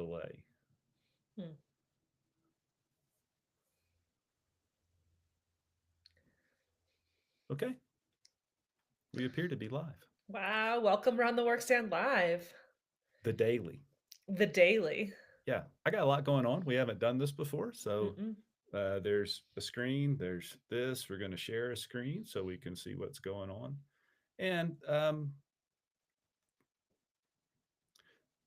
delay. Hmm. Okay, we appear to be live. Wow, welcome around the Workstand Live, The daily. the daily. Yeah, I got a lot going on. We haven't done this before. So Mm-mm. there's a screen, there's this. We're going to share a screen so we can see what's going on. And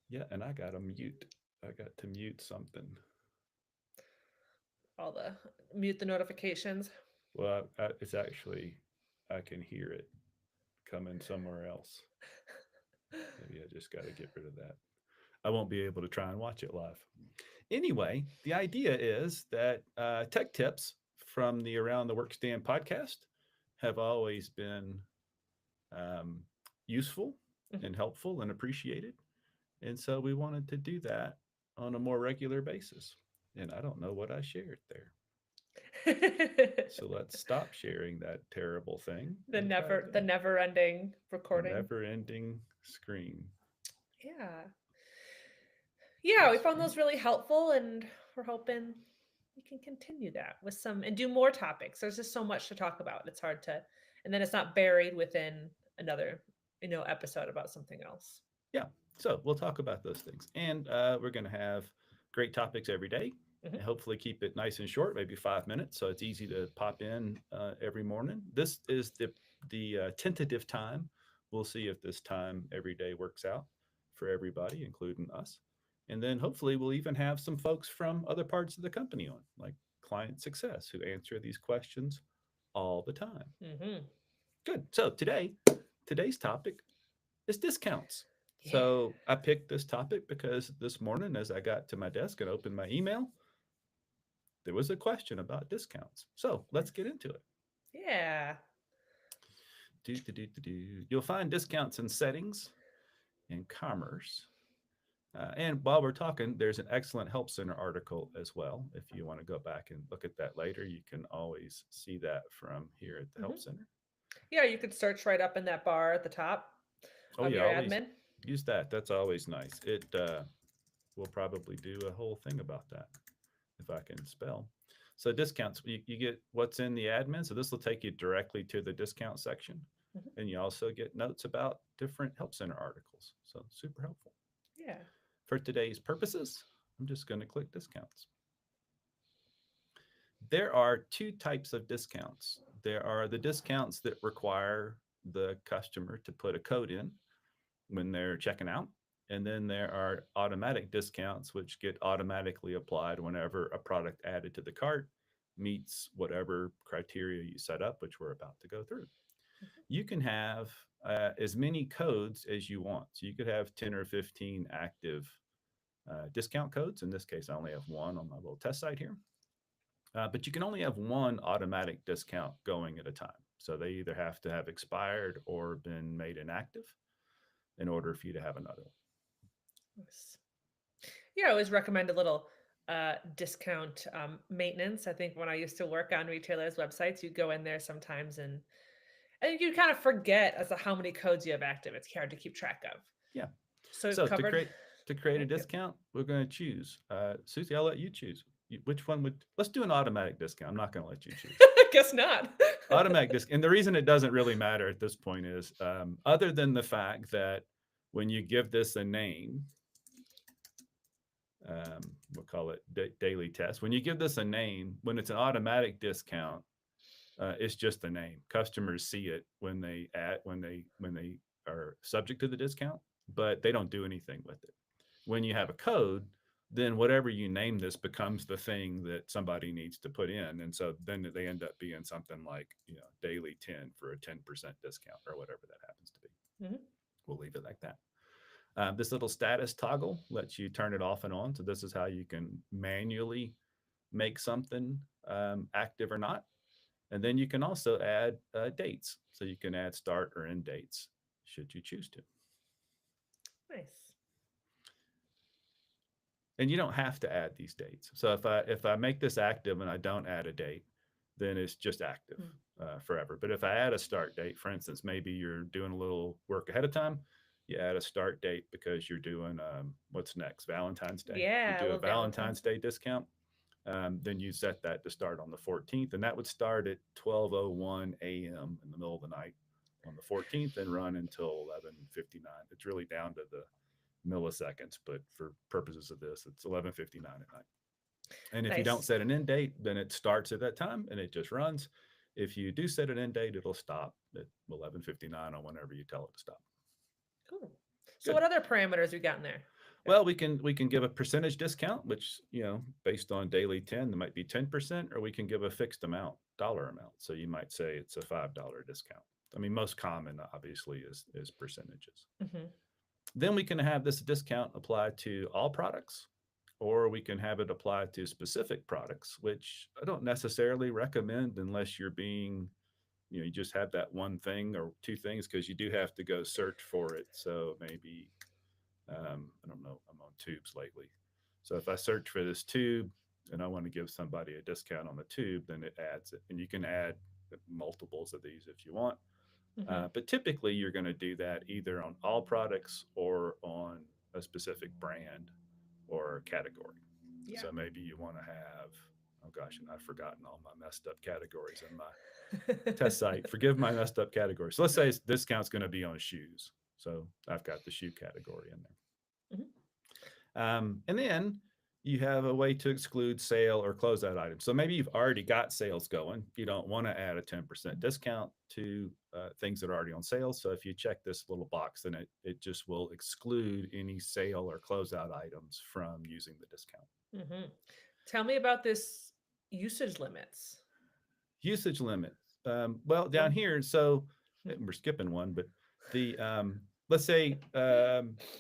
yeah, and I got to mute. I got to mute something. All the mute the notifications. Well, it's actually, I can hear it coming somewhere else. Maybe I just got to get rid of that. I won't be able to try and watch it live. Anyway, the idea is that tech tips from the Around the Workstand podcast have always been um, useful Mhm. and helpful and appreciated. And so we wanted to do that on a more regular basis. And I don't know what I shared there. So let's stop sharing that terrible thing the and try never the again. never ending The recording. never ending screen. Yeah. Yeah, Share we found screen. those really helpful and we're hoping we can continue that with some and do more topics. There's just so much to talk about. It's hard to and then it's not buried within another, episode about something else. Yeah. So we'll talk about those things. And we're going to have great topics every day. Hmm. And hopefully, keep it nice and short, maybe 5 minutes. So it's easy to pop in every morning. This is the tentative time. We'll see if this time every day works out for everybody, including us. And then hopefully, we'll even have some folks from other parts of the company on, like client success, who answer these questions all the time. Hmm. Good. So today's topic is discounts. Yeah. So I picked this topic because this morning, as I got to my desk and opened my email, there was a question about discounts. So let's get into it. Yeah. You'll find discounts in settings in commerce. And while we're talking, there's an excellent Help Center article as well. If you want to go back and look at that later, you can always see that from here at the Hmm. Help Center. Yeah, you could search right up in that bar at the top Oh, of yeah, your always admin. use that. That's always nice. It We'll probably do a whole thing about that if I can spell. So discounts, you get what's in the admin. So this will take you directly to the discount section. Hmm. And you also get notes about different Help Center articles. So super helpful. Yeah. For today's purposes, I'm just going to click discounts. There are two types of discounts. There are the discounts that require the customer to put a code in when they're checking out. And then there are automatic discounts, which get automatically applied whenever a product added to the cart meets whatever criteria you set up, which we're about to go through. You can have as many codes as you want. So you could have 10 or 15 active discount codes. In this case, I only have one on my little test site here. But you can only have one automatic discount going at a time. So they either have to have expired or been made inactive in order for you to have another one. Nice. Yeah, I always recommend a little discount maintenance. I think when I used to work on retailers' websites, you go in there sometimes and I think you kind of forget as to how many codes you have active. It's hard to keep track of. Yeah. So we've So covered. to create a Yep, yep. discount, we're going to choose. Susie, I'll let you choose. Which one would? Let's do an automatic discount. I'm not going to let you choose. Guess not. Automatic discount. And the reason it doesn't really matter at this point is, other than the fact that when you give this a name, we'll call it daily test. When you give this a name, when it's an automatic discount, it's just a name. Customers see it when they are subject to the discount, but they don't do anything with it. When you have a code, then whatever you name this becomes the thing that somebody needs to put in, and so then they end up being something like daily 10 for a 10% discount or whatever that happens to be. Mhm. We'll leave it like that. This little status toggle lets you turn it off and on. So this is how you can manually make something active or not. And then you can also add dates. So you can add start or end dates should you choose to. Nice. And you don't have to add these dates. So if I make this active and I don't add a date, then it's just active Mm. forever. But if I add a start date, for instance, maybe you're doing a little work ahead of time, you add a start date because you're doing what's next, Valentine's Day. You Yeah, I do a love Valentine's Valentine's. Day discount. Then you set that to start on the 14th, and that would start at 12:01 a.m. in the middle of the night on the 14th and run until 11:59. It's really down to the milliseconds, but for purposes of this, it's 11:59 at night. And if you don't Nice. set an end date, then it starts at that time and it just runs. If you do set an end date, it'll stop at 11:59 on whenever you tell it to stop. Cool. So Good. what other parameters we got in there? Well, we can give a percentage discount, which based on daily 10, that might be 10%, or we can give a fixed amount, dollar amount. So you might say it's a $5 discount. I mean, most common obviously is percentages. Hmm. Then we can have this discount applied to all products, or we can have it applied to specific products, which I don't necessarily recommend unless you're being, you just have that one thing or two things, because you do have to go search for it. So maybe, I don't know, I'm on tubes lately. So if I search for this tube and I want to give somebody a discount on the tube, then it adds it. And you can add multiples of these if you want. Hmm. But typically, you're going to do that either on all products or on a specific brand or category. Yeah. So maybe you want to have, oh gosh, and I've forgotten all my messed up categories in my test site. Forgive my messed up categories. So let's say discount's going to be on shoes. So I've got the shoe category in there. Mhm. And then you have a way to exclude sale or closeout items. So maybe you've already got sales going. You don't want to add a 10% discount to things that are already on sale. So if you check this little box, then it just will exclude any sale or closeout items from using the discount. Mhm. Tell me about this usage limits. Usage limit. Well, What? down here, so Hmm. we're skipping one, but the let's say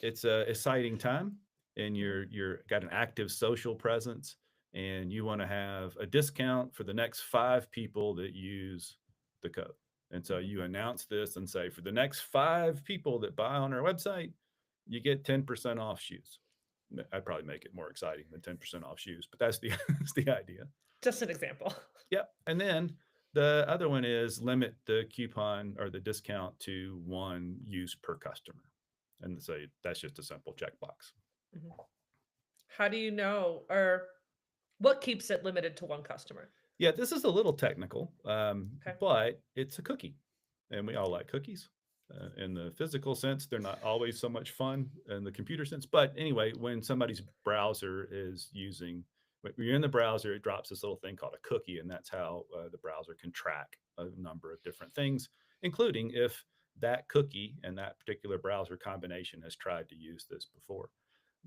it's a exciting time, and Mhm. you're got an active social presence, and you want to have a discount for the next 5 people that use the code. And so Mhm. you announce this and say, for the next 5 people that buy on our website, you get 10% off shoes. I'd probably make it more exciting than 10% off shoes, but that's the that's the idea. Just an example. Yep. And then the other one is limit the coupon or the discount to one use per customer. And say that's just a simple checkbox. Mhm. How do you know, or what keeps it limited to one customer? Yeah, this is a little technical, Okay. but it's a cookie. And we all like cookies. In the physical sense, they're not always so much fun in the computer sense. But anyway, when somebody's browser is using, when you're in the browser, it drops this little thing called a cookie. And that's how the browser can track a number of different things, including if that cookie and that particular browser combination has tried to use this before.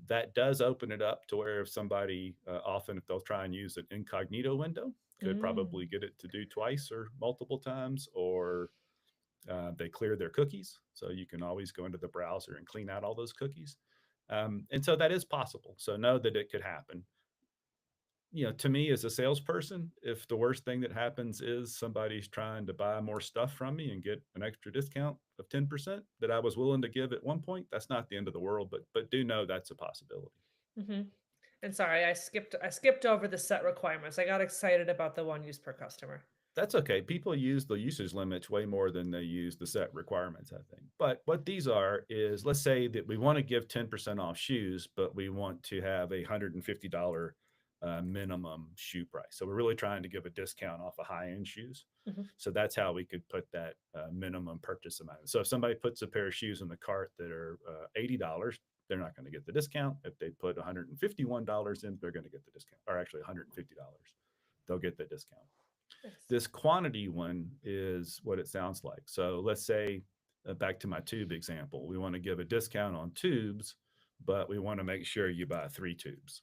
That does open it up to where if somebody, often if they'll try and use an incognito window, could Mm. probably get it to do twice or multiple times, or they clear their cookies. So you can always go into the browser and clean out all those cookies. And so that is possible. So know that it could happen. To me as a salesperson, if the worst thing that happens is somebody's trying to buy more stuff from me and get an extra discount of 10% that I was willing to give at one point, that's not the end of the world, but do know that's a possibility. Hmm. And sorry, I skipped over the set requirements. I got excited about the one use per customer. That's okay. People use the usage limits way more than they use the set requirements, I think. But what these are is, let's say that we want to give 10% off shoes, but we want to have a $150 minimum shoe price. So we're really trying to give a discount off of high end shoes. Hmm. So that's how we could put that minimum purchase amount. So if somebody puts a pair of shoes in the cart that are $80, they're not going to get the discount. If they put $151 in, they're going to get the discount, or actually $150. They'll get the discount. Nice. This quantity one is what it sounds like. So let's say, back to my tube example, we want to give a discount on tubes, but we want to make sure you buy 3 tubes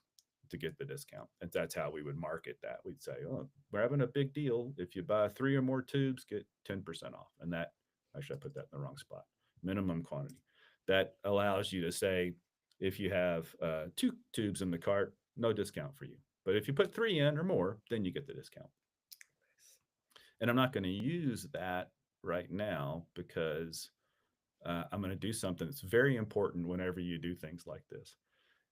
to get the discount. And that's how we would market that. We'd say, oh, we're having a big deal. If you buy 3 or more tubes, get 10% off. And that, actually, I put that in the wrong spot. Minimum quantity. That allows you to say, if you have 2 tubes in the cart, no discount for you. But if you put 3 in or more, then you get the discount. And I'm not going to use that right now because I'm going to do something that's very important whenever you do things like this.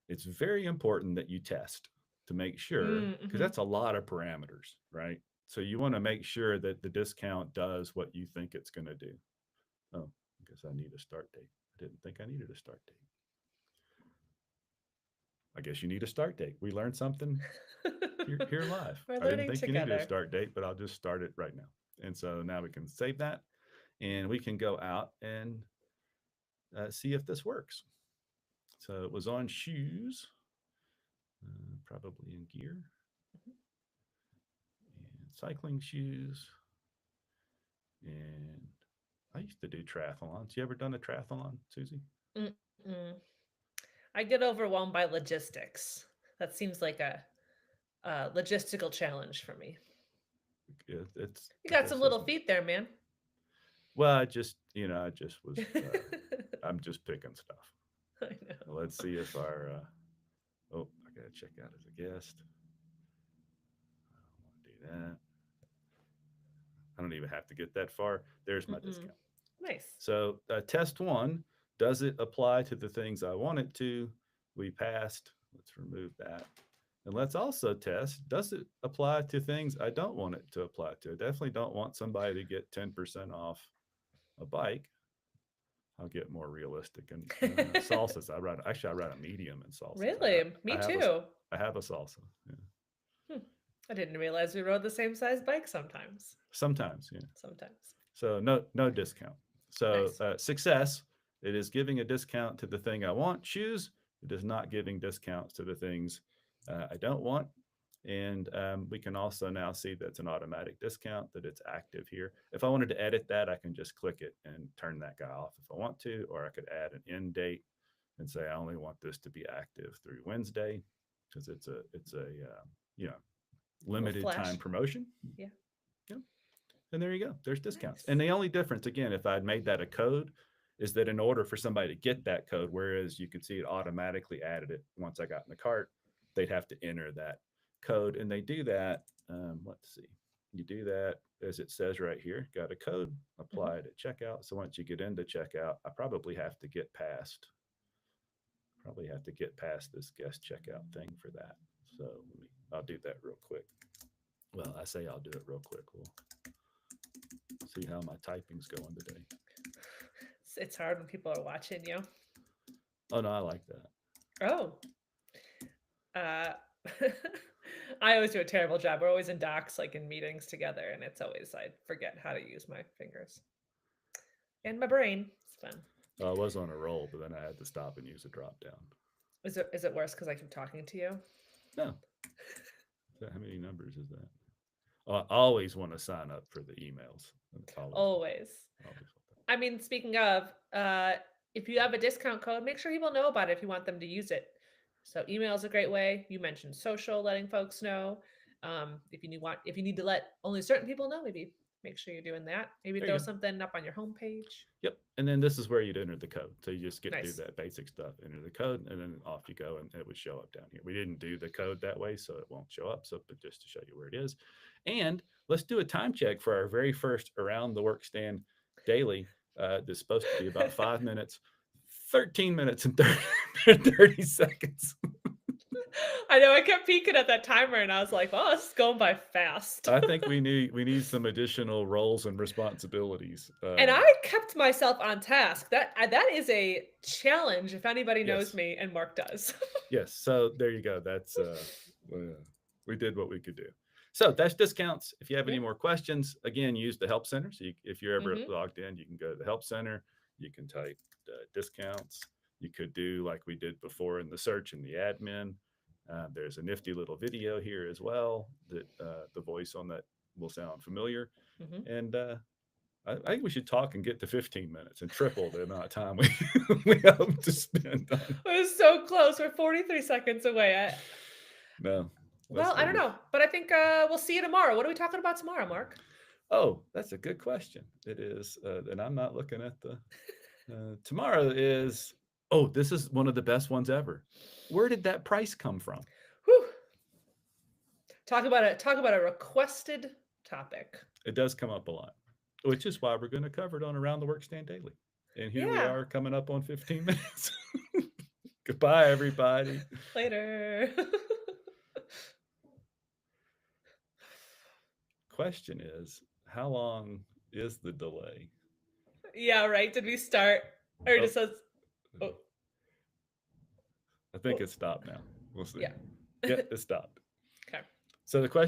It's very important that you test to make sure, because Mm-hmm. that's a lot of parameters, right? So you want to make sure that the discount does what you think it's going to do. Oh, I guess I need a start date. I didn't think I needed a start date. I guess you need a start date. We learned something here live. We're I didn't learning think you needed a together. start date, but I'll just start it right now. And so now we can save that and we can go out and see if this works. So it was on shoes, probably in gear, and cycling shoes. And I used to do triathlons. You ever done a triathlon, Susie? Mm-mm. I get overwhelmed by logistics. That seems like a logistical challenge for me. It's, You I got some guess, little isn't. feet there, man. Well, I just was, I'm just picking stuff. I know. Let's see if oh, I got to check out as a guest. I don't want to do that. I don't even have to get that far. There's my Mm-mm. discount. Nice. So, test one, does it apply to the things I want it to? We passed. Let's remove that. And let's also test, does it apply to things I don't want it to apply to? I definitely don't want somebody to get 10% off a bike. I'll get more realistic. And salsas, I write a medium in salsas. Really? Me I have a, too. I have a salsa. Yeah. Hmm. I didn't realize we rode the same size bike sometimes. Sometimes, yeah. Sometimes. So no discount. So Nice. success. It is giving a discount to the thing I want. Choose. It is not giving discounts to the things I don't want. And we can also now see that's an automatic discount, that it's active here. If I wanted to edit that, I can just click it and turn that guy off if I want to, or I could add an end date and say I only want this to be active through Wednesday because it's a you know Little limited time flash. promotion. Yeah. Yep. And there you go. There's discounts. Nice. And the only difference, again, if I'd made that a code, is that in order for somebody to get that code, whereas you could see it automatically added it once I got in the cart, they'd have to enter that code. And they do that. Let's see. You do that as it says right here. Got a code, Mm-hmm. apply it at checkout. So once you get into checkout, I probably have to get past this guest checkout thing for that. So I'll do that real quick. Well, I say I'll do it real quick. We'll see how my typing's going today. It's hard when people are watching you. Oh no, I like that. Oh. Uh, I always do a terrible job. We're always in docs, like in meetings together, and it's always I forget how to use my fingers and my brain. It's fun. I was on a roll, but then I had to stop and use a drop down. Is it worse because I keep talking to you? No, how many numbers is that? I always want to sign up for the emails. Always, Always. always. I mean, speaking of, if you have a discount code, make sure people know about it if you want them to use it. So email is a great way. You mentioned social, letting folks know. If you need to let only certain people know, maybe make sure you're doing that. Maybe There you throw go. something up on your homepage. Yep. And then this is where you'd enter the code. So you just get through Nice. that basic stuff, enter the code, and then off you go, and it would show up down here. We didn't do the code that way, so it won't show up. So, but just to show you where it is. And let's do a time check for our very first Around the Workstand Daily. That's supposed to be about 5 minutes, 13 minutes and 30 seconds. I know I kept peeking at that timer and I was like, "Oh, this is going by fast." I think we need some additional roles and responsibilities. And I kept myself on task. That is a challenge if anybody knows Yes, me, and Mark does. yes. So there you go. That's we did what we could do. So that's discounts. If you have any Yeah. more questions, again, use the help center. So if you're ever Mhm. logged in, you can go to the help center. You can type discounts. You could do like we did before in the search and the admin. There's a nifty little video here as well that the voice on that will sound familiar. Mhm. And I think we should talk and get to 15 minutes and triple the amount of time we hope to spend on. It was so close. We're 43 seconds away. No, Well, I don't know, but I think we'll see you tomorrow. What are we talking about tomorrow, Mark? Oh, that's a good question. It is, and I'm not looking at the. Tomorrow is. Oh, this is one of the best ones ever. Where did that price come from? Whew. Talk about a requested topic. It does come up a lot, which is why we're going to cover it on Around the Workstand Daily. And here we Yeah. are coming up on 15 minutes. Goodbye, everybody. Later. Question is, how long is the delay? Yeah, right. Did we start or Oh, just says Oh, I think oh, it stopped now. We'll see. yeah. Yep, it stopped. Okay. So the question